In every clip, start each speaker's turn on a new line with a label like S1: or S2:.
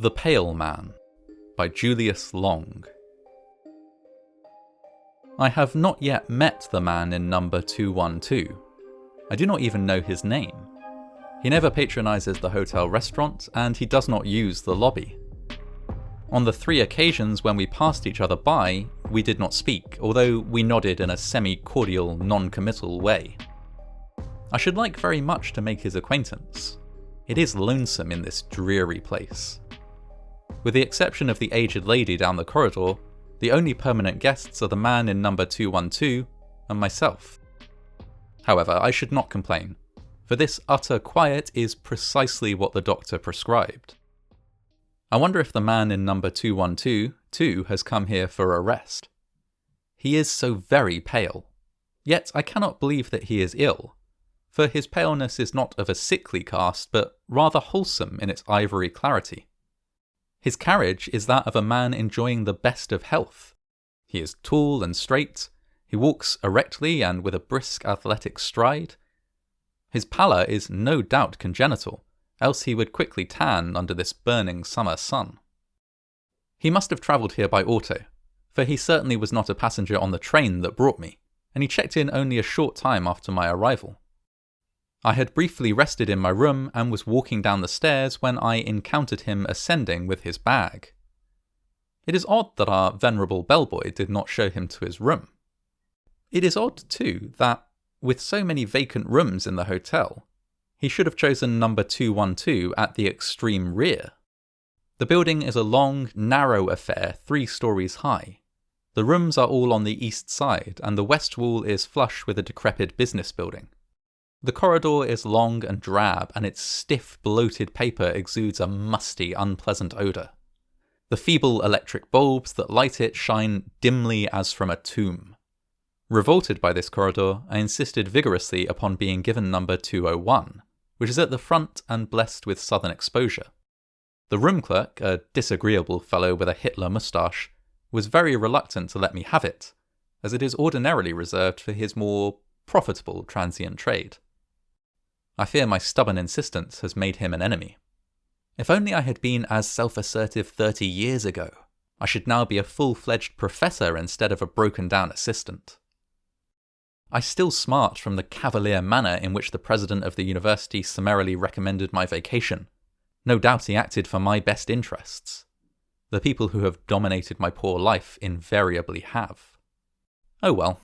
S1: The Pale Man by Julius Long. I have not yet met the man in number 212. I do not even know his name. He never patronises the hotel restaurant, and he does not use the lobby. On the 3 occasions when we passed each other by, we did not speak, although we nodded in a semi-cordial, non-committal way. I should like very much to make his acquaintance. It is lonesome in this dreary place. With the exception of the aged lady down the corridor, the only permanent guests are the man in number 212 and myself. However, I should not complain, for this utter quiet is precisely what the doctor prescribed. I wonder if the man in number 212 too has come here for a rest. He is so very pale, yet I cannot believe that he is ill, for his paleness is not of a sickly cast, but rather wholesome in its ivory clarity. His carriage is that of a man enjoying the best of health. He is tall and straight, he walks erectly and with a brisk athletic stride. His pallor is no doubt congenital, else he would quickly tan under this burning summer sun. He must have travelled here by auto, for he certainly was not a passenger on the train that brought me, and he checked in only a short time after my arrival. I had briefly rested in my room and was walking down the stairs when I encountered him ascending with his bag. It is odd that our venerable bellboy did not show him to his room. It is odd, too, that, with so many vacant rooms in the hotel, he should have chosen number 212 at the extreme rear. The building is a long, narrow affair 3 stories high. The rooms are all on the east side, and the west wall is flush with a decrepit business building. The corridor is long and drab, and its stiff, bloated paper exudes a musty, unpleasant odour. The feeble electric bulbs that light it shine dimly as from a tomb. Revolted by this corridor, I insisted vigorously upon being given number 201, which is at the front and blessed with southern exposure. The room clerk, a disagreeable fellow with a Hitler moustache, was very reluctant to let me have it, as it is ordinarily reserved for his more profitable transient trade. I fear my stubborn insistence has made him an enemy. If only I had been as self-assertive 30 years ago, I should now be a full-fledged professor instead of a broken-down assistant. I still smart from the cavalier manner in which the president of the university summarily recommended my vacation. No doubt he acted for my best interests. The people who have dominated my poor life invariably have. Oh well.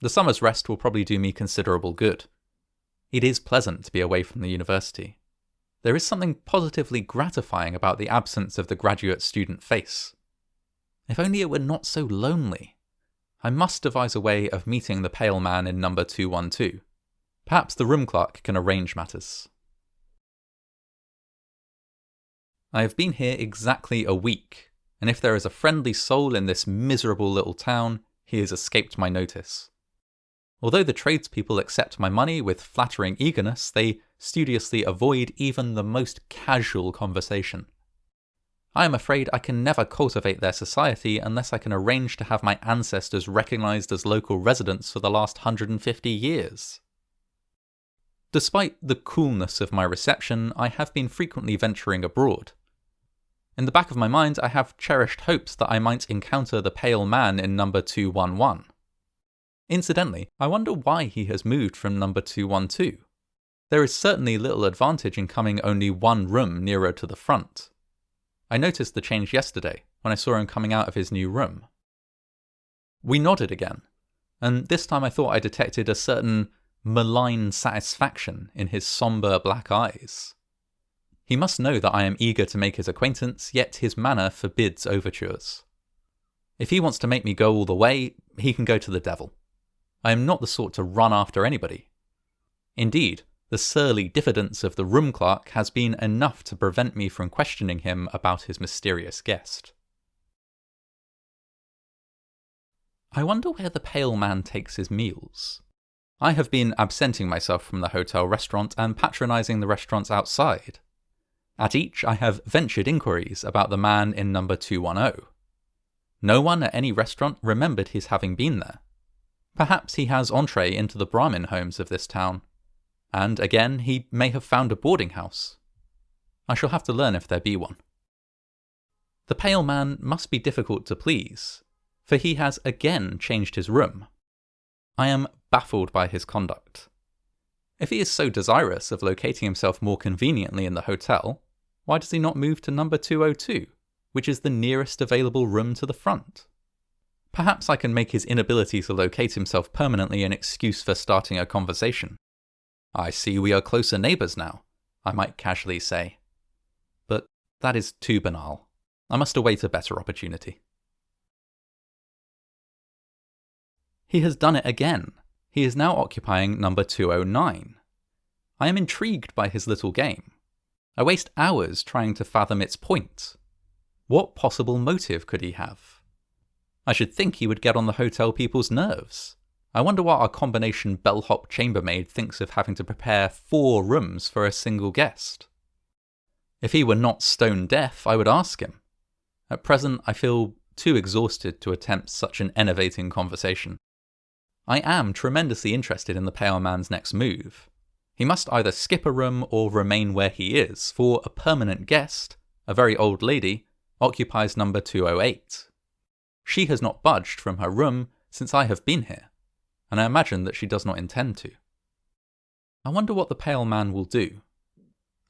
S1: The summer's rest will probably do me considerable good. It is pleasant to be away from the university. There is something positively gratifying about the absence of the graduate student face. If only it were not so lonely. I must devise a way of meeting the pale man in number 212. Perhaps the room clerk can arrange matters. I have been here exactly a week, and if there is a friendly soul in this miserable little town, he has escaped my notice. Although the tradespeople accept my money with flattering eagerness, they studiously avoid even the most casual conversation. I am afraid I can never cultivate their society unless I can arrange to have my ancestors recognised as local residents for the last 150 years. Despite the coolness of my reception, I have been frequently venturing abroad. In the back of my mind, I have cherished hopes that I might encounter the pale man in number 211. Incidentally, I wonder why he has moved from number 212. There is certainly little advantage in coming only 1 room nearer to the front. I noticed the change yesterday, when I saw him coming out of his new room. We nodded again, and this time I thought I detected a certain malign satisfaction in his sombre black eyes. He must know that I am eager to make his acquaintance, yet his manner forbids overtures. If he wants to make me go all the way, he can go to the devil. I am not the sort to run after anybody. Indeed, the surly diffidence of the room clerk has been enough to prevent me from questioning him about his mysterious guest. I wonder where the pale man takes his meals. I have been absenting myself from the hotel restaurant and patronising the restaurants outside. At each I have ventured inquiries about the man in number 210. No one at any restaurant remembered his having been there. Perhaps he has entree into the Brahmin homes of this town. And again, he may have found a boarding house. I shall have to learn if there be one. The pale man must be difficult to please, for he has again changed his room. I am baffled by his conduct. If he is so desirous of locating himself more conveniently in the hotel, why does he not move to number 202, which is the nearest available room to the front? Perhaps I can make his inability to locate himself permanently an excuse for starting a conversation. "I see we are closer neighbours now," I might casually say. But that is too banal. I must await a better opportunity. He has done it again. He is now occupying number 209. I am intrigued by his little game. I waste hours trying to fathom its point. What possible motive could he have? I should think he would get on the hotel people's nerves. I wonder what our combination bellhop chambermaid thinks of having to prepare 4 rooms for a single guest. If he were not stone deaf, I would ask him. At present, I feel too exhausted to attempt such an enervating conversation. I am tremendously interested in the pale man's next move. He must either skip a room or remain where he is, for a permanent guest, a very old lady, occupies number 208. She has not budged from her room since I have been here, and I imagine that she does not intend to. I wonder what the pale man will do.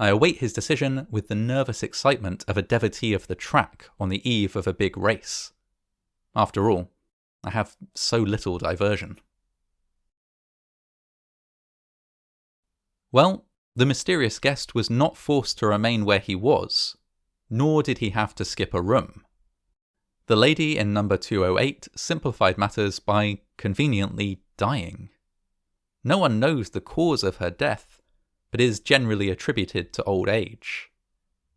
S1: I await his decision with the nervous excitement of a devotee of the track on the eve of a big race. After all, I have so little diversion. Well, the mysterious guest was not forced to remain where he was, nor did he have to skip a room. The lady in number 208 simplified matters by conveniently dying. No one knows the cause of her death, but is generally attributed to old age.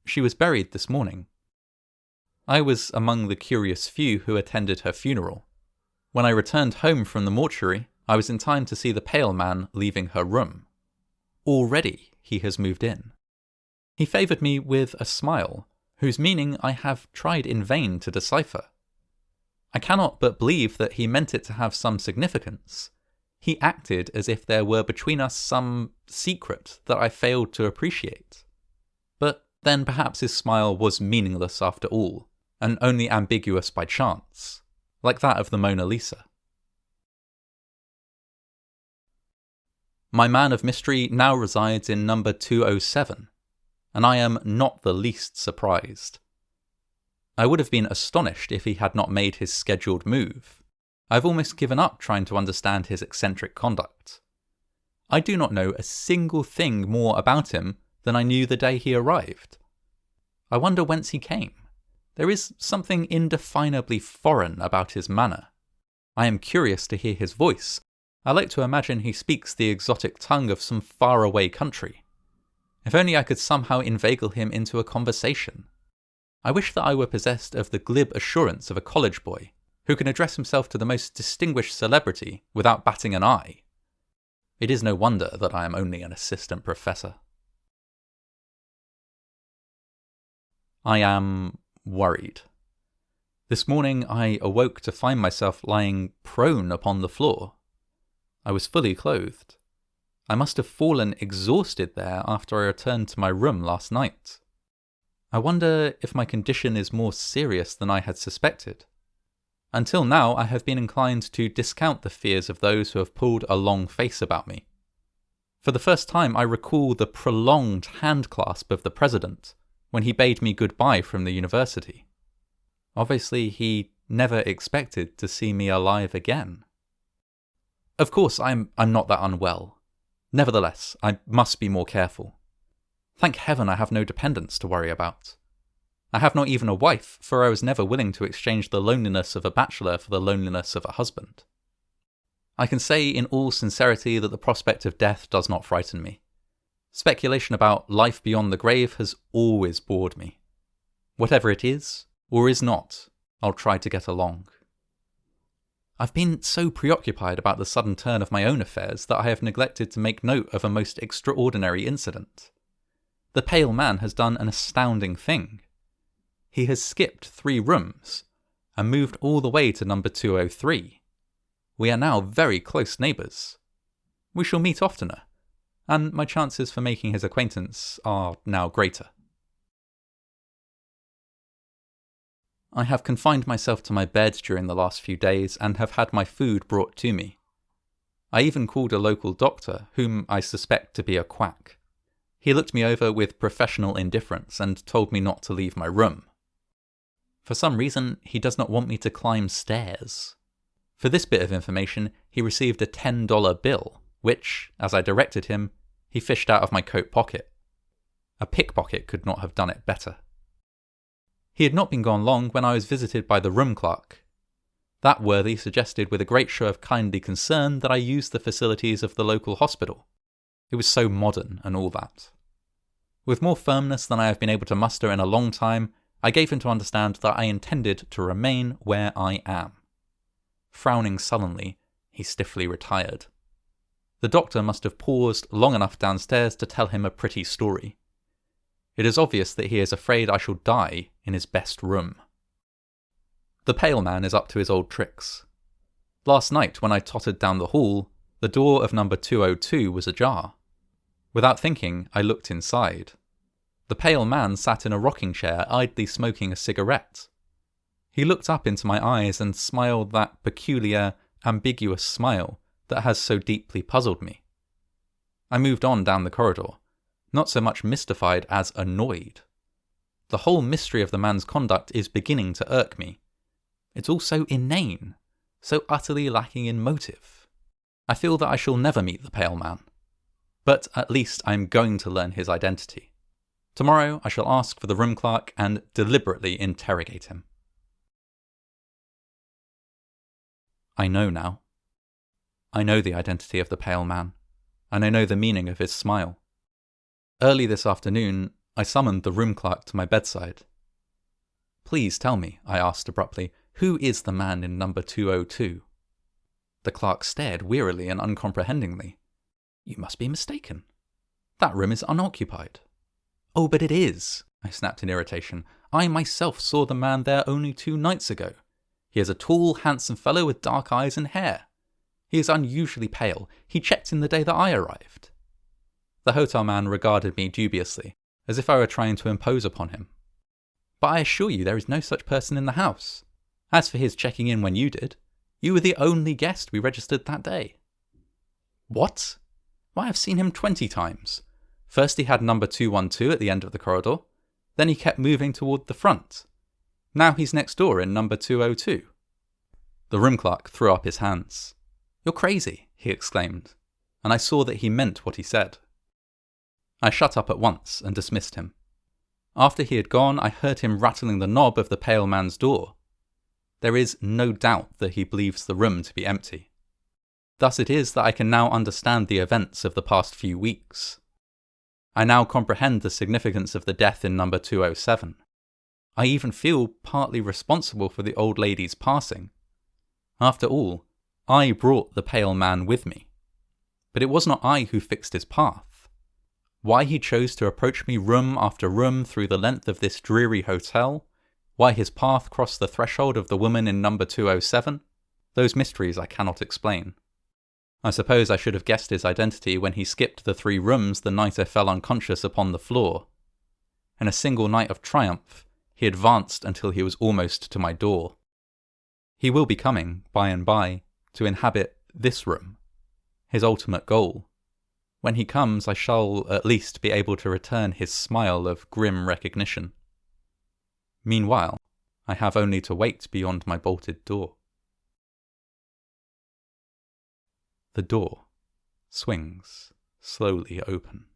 S1: She was buried this morning. I was among the curious few who attended her funeral. When I returned home from the mortuary, I was in time to see the pale man leaving her room. Already he has moved in. He favoured me with a smile, whose meaning I have tried in vain to decipher. I cannot but believe that he meant it to have some significance. He acted as if there were between us some secret that I failed to appreciate. But then perhaps his smile was meaningless after all, and only ambiguous by chance, like that of the Mona Lisa. My man of mystery now resides in number 207, and I am not the least surprised. I would have been astonished if he had not made his scheduled move. I've almost given up trying to understand his eccentric conduct. I do not know a single thing more about him than I knew the day he arrived. I wonder whence he came. There is something indefinably foreign about his manner. I am curious to hear his voice. I like to imagine he speaks the exotic tongue of some faraway country. If only I could somehow inveigle him into a conversation. I wish that I were possessed of the glib assurance of a college boy, who can address himself to the most distinguished celebrity without batting an eye. It is no wonder that I am only an assistant professor. I am worried. This morning I awoke to find myself lying prone upon the floor. I was fully clothed. I must have fallen exhausted there after I returned to my room last night. I wonder if my condition is more serious than I had suspected. Until now, I have been inclined to discount the fears of those who have pulled a long face about me. For the first time, I recall the prolonged handclasp of the president when he bade me goodbye from the university. Obviously, he never expected to see me alive again. Of course, I'm not that unwell. Nevertheless, I must be more careful. Thank heaven I have no dependents to worry about. I have not even a wife, for I was never willing to exchange the loneliness of a bachelor for the loneliness of a husband. I can say in all sincerity that the prospect of death does not frighten me. Speculation about life beyond the grave has always bored me. Whatever it is, or is not, I'll try to get along. I've been so preoccupied about the sudden turn of my own affairs that I have neglected to make note of a most extraordinary incident. The pale man has done an astounding thing. He has skipped 3 rooms and moved all the way to number 203. We are now very close neighbours. We shall meet oftener, and my chances for making his acquaintance are now greater. I have confined myself to my bed during the last few days and have had my food brought to me. I even called a local doctor, whom I suspect to be a quack. He looked me over with professional indifference and told me not to leave my room. For some reason, he does not want me to climb stairs. For this bit of information, he received a $10 bill, which, as I directed him, he fished out of my coat pocket. A pickpocket could not have done it better. He had not been gone long when I was visited by the room clerk. That worthy suggested with a great show of kindly concern that I use the facilities of the local hospital. It was so modern and all that. With more firmness than I have been able to muster in a long time, I gave him to understand that I intended to remain where I am. Frowning sullenly, he stiffly retired. The doctor must have paused long enough downstairs to tell him a pretty story. It is obvious that he is afraid I shall die in his best room. The pale man is up to his old tricks. Last night, when I tottered down the hall, the door of number 202 was ajar. Without thinking, I looked inside. The pale man sat in a rocking chair, idly smoking a cigarette. He looked up into my eyes and smiled that peculiar, ambiguous smile that has so deeply puzzled me. I moved on down the corridor, not so much mystified as annoyed. The whole mystery of the man's conduct is beginning to irk me. It's all so inane, so utterly lacking in motive. I feel that I shall never meet the pale man. But at least I am going to learn his identity. Tomorrow I shall ask for the room clerk and deliberately interrogate him. I know now. I know the identity of the pale man, and I know the meaning of his smile. Early this afternoon, I summoned the room clerk to my bedside. "Please tell me," I asked abruptly, "who is the man in number 202? The clerk stared wearily and uncomprehendingly. "You must be mistaken. That room is unoccupied." "Oh, but it is," I snapped in irritation. "I myself saw the man there only 2 nights ago. He is a tall, handsome fellow with dark eyes and hair. He is unusually pale. He checked in the day that I arrived." The hotel man regarded me dubiously, as if I were trying to impose upon him. "But I assure you there is no such person in the house. As for his checking in when you did, you were the only guest we registered that day." "What? Why, I've seen him 20 times. First he had number 212 at the end of the corridor, then he kept moving toward the front. Now he's next door in number 202. The room clerk threw up his hands. "You're crazy," he exclaimed, and I saw that he meant what he said. I shut up at once and dismissed him. After he had gone, I heard him rattling the knob of the pale man's door. There is no doubt that he believes the room to be empty. Thus it is that I can now understand the events of the past few weeks. I now comprehend the significance of the death in number 207. I even feel partly responsible for the old lady's passing. After all, I brought the pale man with me. But it was not I who fixed his path. Why he chose to approach me room after room through the length of this dreary hotel, why his path crossed the threshold of the woman in number 207, those mysteries I cannot explain. I suppose I should have guessed his identity when he skipped the 3 rooms the night I fell unconscious upon the floor. In a single night of triumph, he advanced until he was almost to my door. He will be coming, by and by, to inhabit this room, his ultimate goal. When he comes, I shall at least be able to return his smile of grim recognition. Meanwhile, I have only to wait beyond my bolted door. The door swings slowly open.